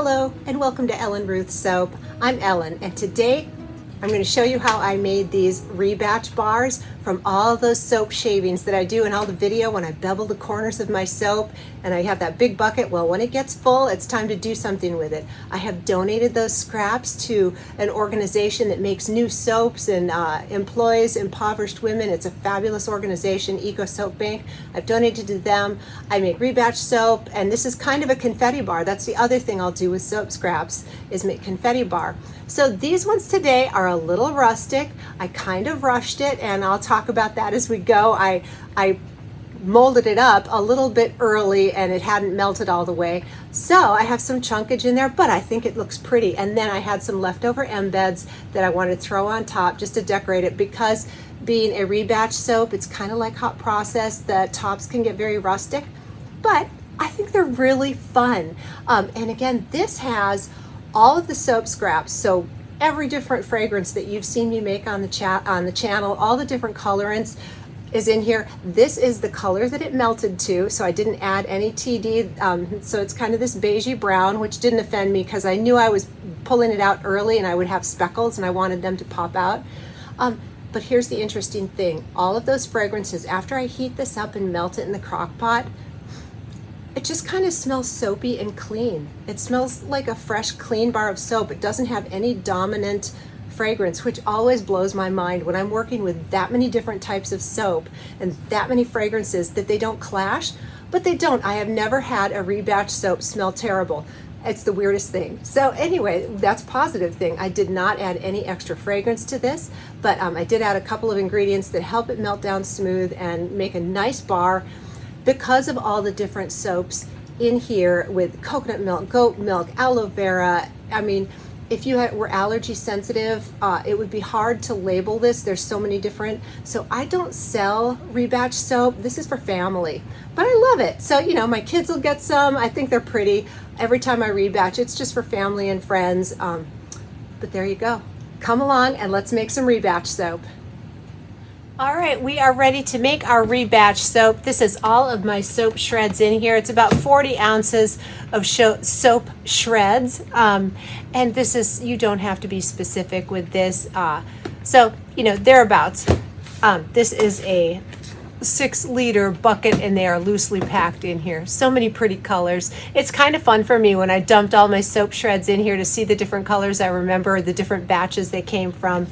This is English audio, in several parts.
Hello and welcome to Ellen Ruth Soap. I'm Ellen and today I'm going to show you how I made these Rebatch bars from all those soap shavings that I do in all the video when I bevel the corners of my soap and I have that big bucket. Well, when it gets full, it's time to do something with it. I have donated those scraps to an organization that makes new soaps and employs impoverished women. It's a fabulous organization, Eco Soap Bank. I've donated to them. I make Rebatch soap, and this is kind of a confetti bar. That's the other thing I'll do with soap scraps is make confetti bar. So these ones today are a little rustic. I kind of rushed it, and I'll talk about that as we go. I molded it up a little bit early and it hadn't melted all the way. So I have some chunkage in there, but I think it looks pretty. And then I had some leftover embeds that I wanted to throw on top just to decorate it, because being a Rebatch soap, it's kind of like hot process. The tops can get very rustic, but I think they're really fun. And again, this has all of the soap scraps, so every different fragrance that you've seen me make on the channel, all the different colorants is in here. This is the color that it melted to, so I didn't add any TD, so it's kind of this beigey brown, which didn't offend me because I knew I was pulling it out early and I would have speckles and I wanted them to pop out. But here's the interesting thing. All of those fragrances, after I heat this up and melt it in the crock pot, it just kind of smells soapy and clean. It smells like a fresh, clean bar of soap. It doesn't have any dominant fragrance, which always blows my mind when I'm working with that many different types of soap and that many fragrances that they don't clash, but they don't. I have never had a Rebatch soap smell terrible. It's the weirdest thing. So anyway, that's a positive thing. I did not add any extra fragrance to this, but I did add a couple of ingredients that help it melt down smooth and make a nice bar. Because of all the different soaps in here with coconut milk, goat milk, aloe vera, I mean, if you were allergy sensitive, it would be hard to label this. There's so many different. So I don't sell Rebatch soap. This is for family, but I love it. So, you know, my kids will get some. I think they're pretty. Every time I Rebatch, it's just for family and friends. But there you go. Come along and let's make some Rebatch soap. All right, we are ready to make our Rebatch soap. This is all of my soap shreds in here. It's about 40 ounces of soap shreds. And this is, you don't have to be specific with this. So, you know, thereabouts. This is a 6-liter bucket and they are loosely packed in here. So many pretty colors. It's kind of fun for me when I dumped all my soap shreds in here to see the different colors. I remember the different batches they came from.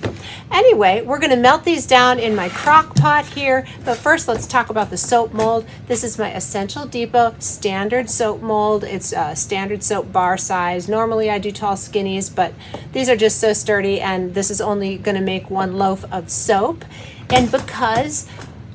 Anyway, we're going to melt these down in my crock pot here, but first let's talk about the soap mold. This is my Essential Depot standard soap mold. It's a standard soap bar size. Normally I do tall skinnies, but these are just so sturdy, and this is only going to make 1 loaf of soap. And because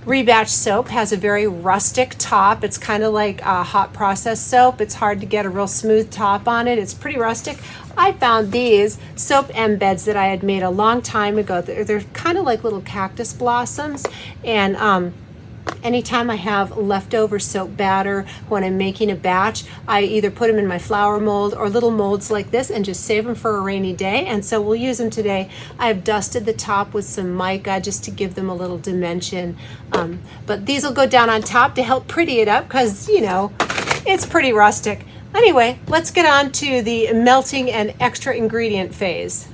Rebatch soap has a very rustic top, it's kind of like a hot process soap. It's hard to get a real smooth top on it. It's pretty rustic. I found these soap embeds that I had made a long time ago. They're kind of like little cactus blossoms, and anytime I have leftover soap batter when I'm making a batch, I either put them in my flower mold or little molds like this and just save them for a rainy day. And so we'll use them today. I've dusted the top with some mica just to give them a little dimension. But these will go down on top to help pretty it up because, you know, it's pretty rustic. Anyway, let's get on to the melting and extra ingredient phase.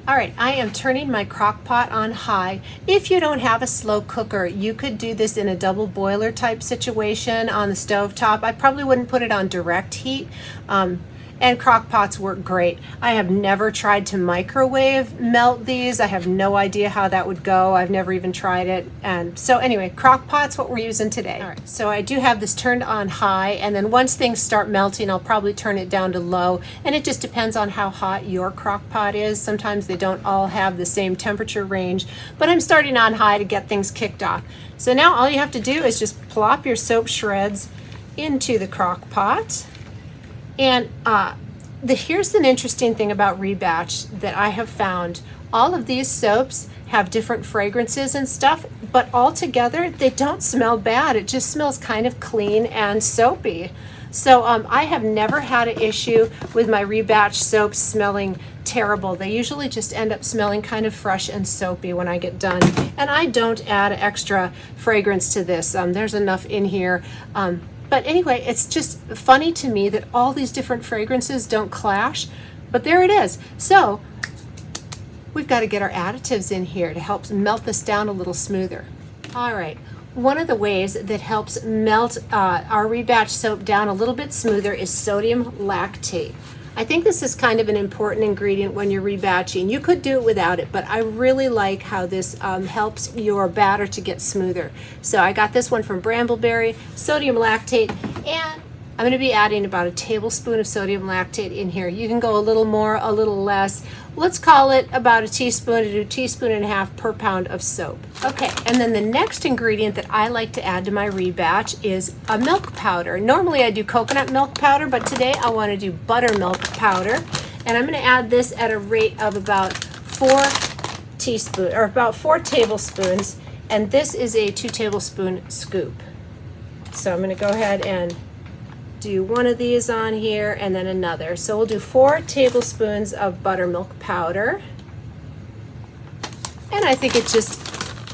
All right, I am turning my crock pot on high. If you don't have a slow cooker, you could do this in a double boiler type situation on the stove top. I probably wouldn't put it on direct heat. And crock pots work great. I have never tried to microwave melt these. I have no idea how that would go. I've never even tried it. And so anyway, crock pot's what we're using today. All right, so I do have this turned on high, and then once things start melting, I'll probably turn it down to low. And it just depends on how hot your crock pot is. Sometimes they don't all have the same temperature range, but I'm starting on high to get things kicked off. So now all you have to do is just plop your soap shreds into the crock pot. And here's an interesting thing about Rebatch that I have found. All of these soaps have different fragrances and stuff, but all together they don't smell bad. It just smells kind of clean and soapy. So I have never had an issue with my Rebatch soaps smelling terrible. They usually just end up smelling kind of fresh and soapy when I get done. And I don't add extra fragrance to this. There's enough in here. But anyway, it's just funny to me that all these different fragrances don't clash, but there it is. So we've got to get our additives in here to help melt this down a little smoother. All right, one of the ways that helps melt our Rebatch soap down a little bit smoother is sodium lactate. I think this is kind of an important ingredient when you're rebatching. You could do it without it, but I really like how this helps your batter to get smoother. So I got this one from Brambleberry, sodium lactate, and I'm going to be adding about a tablespoon of sodium lactate in here. You can go a little more, a little less. Let's call it about a teaspoon to a teaspoon and a half per pound of soap. Okay, and then the next ingredient that I like to add to my rebatch is a milk powder. Normally I do coconut milk powder, but today I want to do buttermilk powder. And I'm going to add this at a rate of about 4 tablespoons. And this is a 2 tablespoon scoop. So I'm going to go ahead and do one of these on here and then another. So we'll do 4 tablespoons of buttermilk powder. And I think it just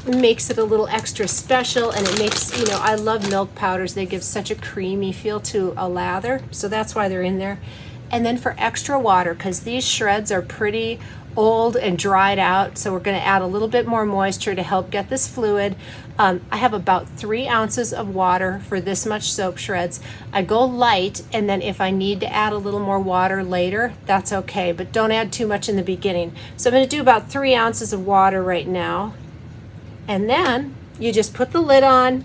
makes it a little extra special, and it makes, you know, I love milk powders. They give such a creamy feel to a lather, so that's why they're in there. And then for extra water, because these shreds are pretty old and dried out, so we're going to add a little bit more moisture to help get this fluid. I have about 3 ounces of water for this much soap shreds. I go light, and then if I need to add a little more water later, that's okay, but don't add too much in the beginning. So I'm going to do about 3 ounces of water right now, and then you just put the lid on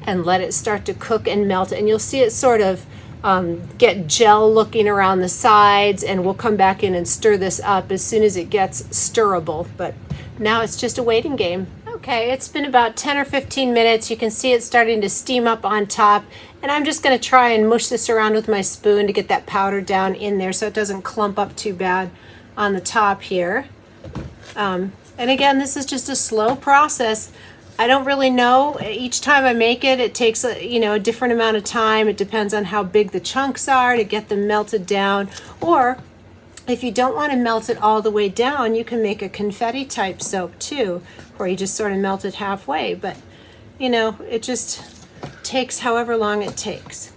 and let it start to cook and melt, and you'll see it sort of get gel looking around the sides, and we'll come back in and stir this up as soon as it gets stirrable. But now it's just a waiting game. Okay, it's been about 10 or 15 minutes. You can see it starting to steam up on top, and I'm just going to try and mush this around with my spoon to get that powder down in there so it doesn't clump up too bad on the top here. And again, this is just a slow process. I don't really know. Each time I make it, it takes a different amount of time. It depends on how big the chunks are to get them melted down. Or if you don't want to melt it all the way down, you can make a confetti type soap too, where you just sort of melt it halfway. But it just takes however long it takes.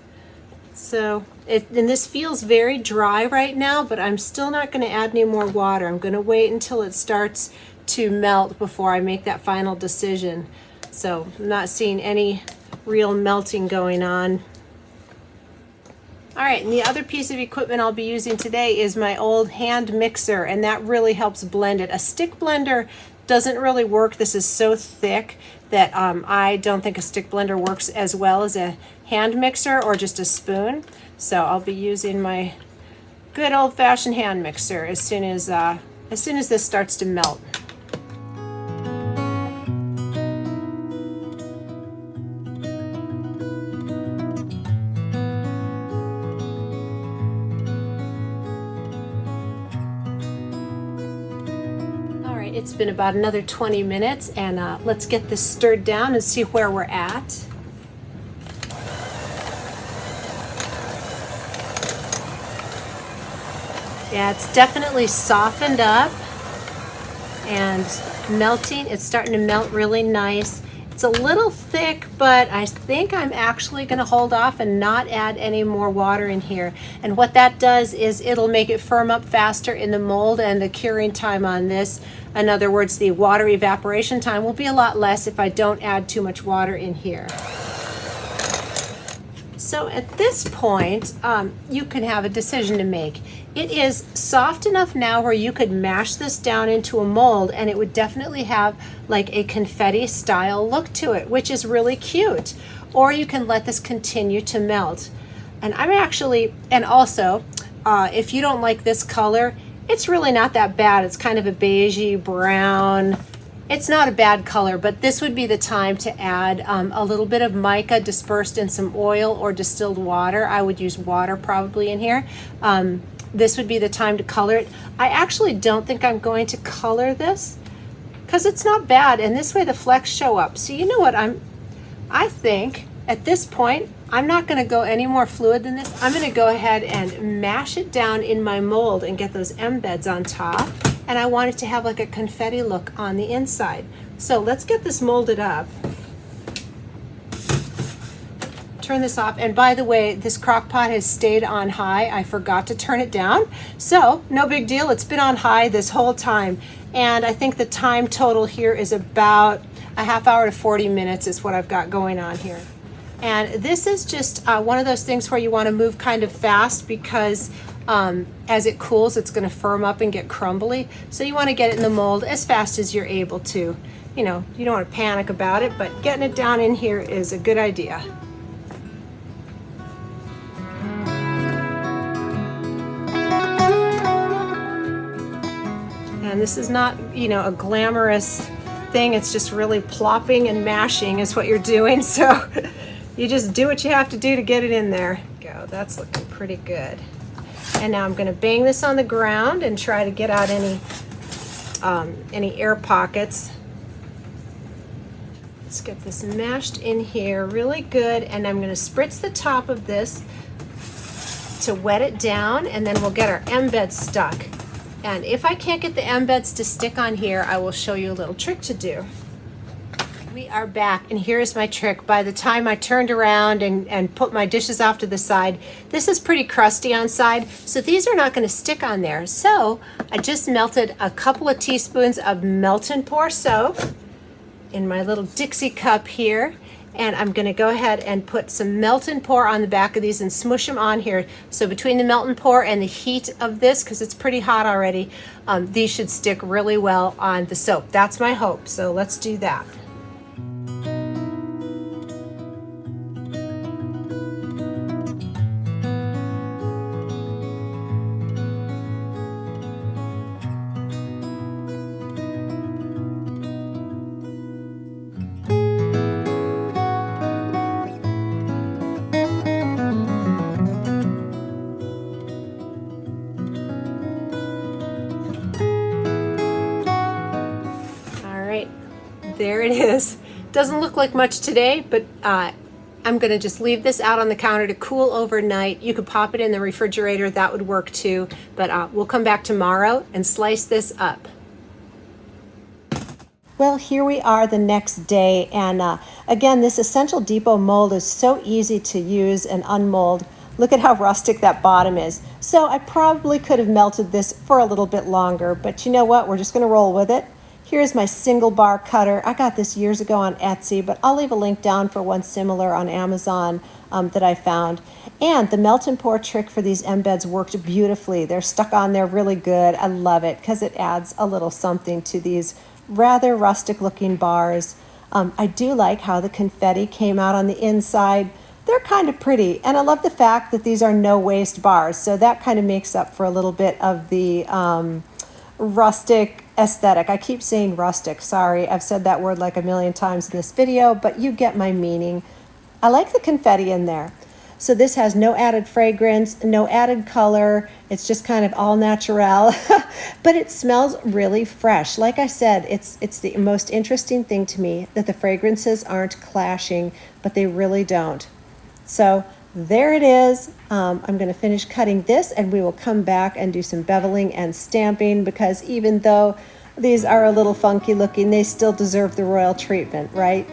So and this feels very dry right now, but I'm still not going to add any more water. I'm going to wait until it starts to melt before I make that final decision. So I'm not seeing any real melting going on. All right, and the other piece of equipment I'll be using today is my old hand mixer, and that really helps blend it. A stick blender doesn't really work. This is so thick that I don't think a stick blender works as well as a hand mixer or just a spoon. So I'll be using my good old-fashioned hand mixer as soon as this starts to melt. It's been about another 20 minutes, and let's get this stirred down and see where we're at. Yeah, it's definitely softened up and melting. It's starting to melt really nice. It's a little thick, but I think I'm actually going to hold off and not add any more water in here. And what that does is it'll make it firm up faster in the mold, and the curing time on this, in other words, the water evaporation time, will be a lot less if I don't add too much water in here. So at this point, you can have a decision to make. It is soft enough now where you could mash this down into a mold, and it would definitely have like a confetti style look to it, which is really cute. Or you can let this continue to melt. And also, if you don't like this color, it's really not that bad. It's kind of a beigey brown. It's not a bad color, but this would be the time to add a little bit of mica dispersed in some oil or distilled water. I would use water probably in here. This would be the time to color it. I actually don't think I'm going to color this because it's not bad, and this way the flecks show up. So you know what, I think at this point, I'm not going to go any more fluid than this. I'm going to go ahead and mash it down in my mold and get those embeds on top. And I want it to have like a confetti look on the inside. So let's get this molded up. turn this off. And by the way, this crock pot has stayed on high. I forgot to turn it down. So no big deal. It's been on high this whole time. And I think the time total here is about a half hour to 40 minutes is what I've got going on here. And this is just one of those things where you want to move kind of fast because as it cools, it's going to firm up and get crumbly. So you want to get it in the mold as fast as you're able to. You know, you don't want to panic about it, but getting it down in here is a good idea. And this is not, you know, a glamorous thing. It's just really plopping and mashing is what you're doing. So you just do what you have to do to get it in there. Go, that's looking pretty good. And now I'm going to bang this on the ground and try to get out any air pockets. Let's get this mashed in here really good, and I'm going to spritz the top of this to wet it down, and then we'll get our embeds stuck. And if I can't get the embeds to stick on here, I will show you a little trick to do. We are back, and here's my trick. By the time I turned around and put my dishes off to the side, this is pretty crusty on side, so these are not going to stick on there. So I just melted a couple of teaspoons of melt and pour soap in my little Dixie cup here, and I'm going to go ahead and put some melt and pour on the back of these and smush them on here. So between the melt and pour and the heat of this, because it's pretty hot already, these should stick really well on the soap. That's my hope, so let's do that. There it is. Doesn't look like much today, but I'm going to just leave this out on the counter to cool overnight. You could pop it in the refrigerator, that would work too, but we'll come back tomorrow and slice this up. Well, here we are the next day, and again, this Essential Depot mold is so easy to use and unmold. Look at how rustic that bottom is. So I probably could have melted this for a little bit longer, but you know what? We're just going to roll with it. Here's my single bar cutter. I got this years ago on Etsy, but I'll leave a link down for one similar on Amazon that I found. And the melt and pour trick for these embeds worked beautifully. They're stuck on there really good. I love it because it adds a little something to these rather rustic looking bars. I do like how the confetti came out on the inside. They're kind of pretty, and I love the fact that these are no waste bars, so that kind of makes up for a little bit of the rustic aesthetic. I keep saying rustic, sorry, I've said that word like a million times in this video, but you get my meaning. I like the confetti in there. So this has no added fragrance, no added color, it's just kind of all natural, but it smells really fresh. Like I said, it's the most interesting thing to me that the fragrances aren't clashing, but they really don't. So there it is. I'm going to finish cutting this, and we will come back and do some beveling and stamping, because even though these are a little funky looking, they still deserve the royal treatment, right?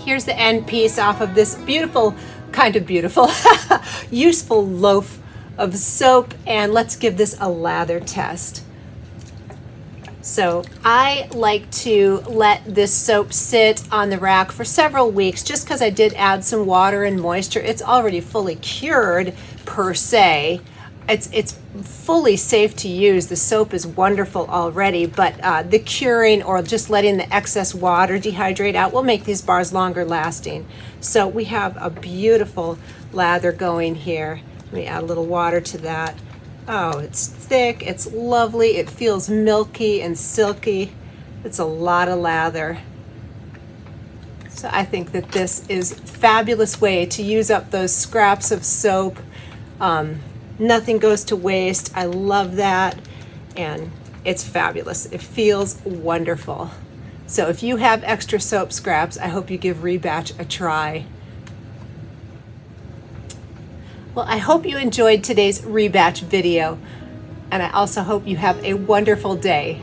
Here's the end piece off of this beautiful, kind of beautiful, useful loaf of soap, and let's give this a lather test. So I like to let this soap sit on the rack for several weeks, just because I did add some water and moisture. It's already fully cured per se. It's fully safe to use. The soap is wonderful already, but the curing or just letting the excess water dehydrate out will make these bars longer lasting. So we have a beautiful lather going here. Let me add a little water to that. Oh, it's thick, it's lovely, it feels milky and silky. It's a lot of lather. So I think that this is a fabulous way to use up those scraps of soap. Nothing goes to waste. I love that, and it's fabulous. It feels wonderful. So if you have extra soap scraps, I hope you give Rebatch a try. Well, I hope you enjoyed today's Rebatch video, and I also hope you have a wonderful day.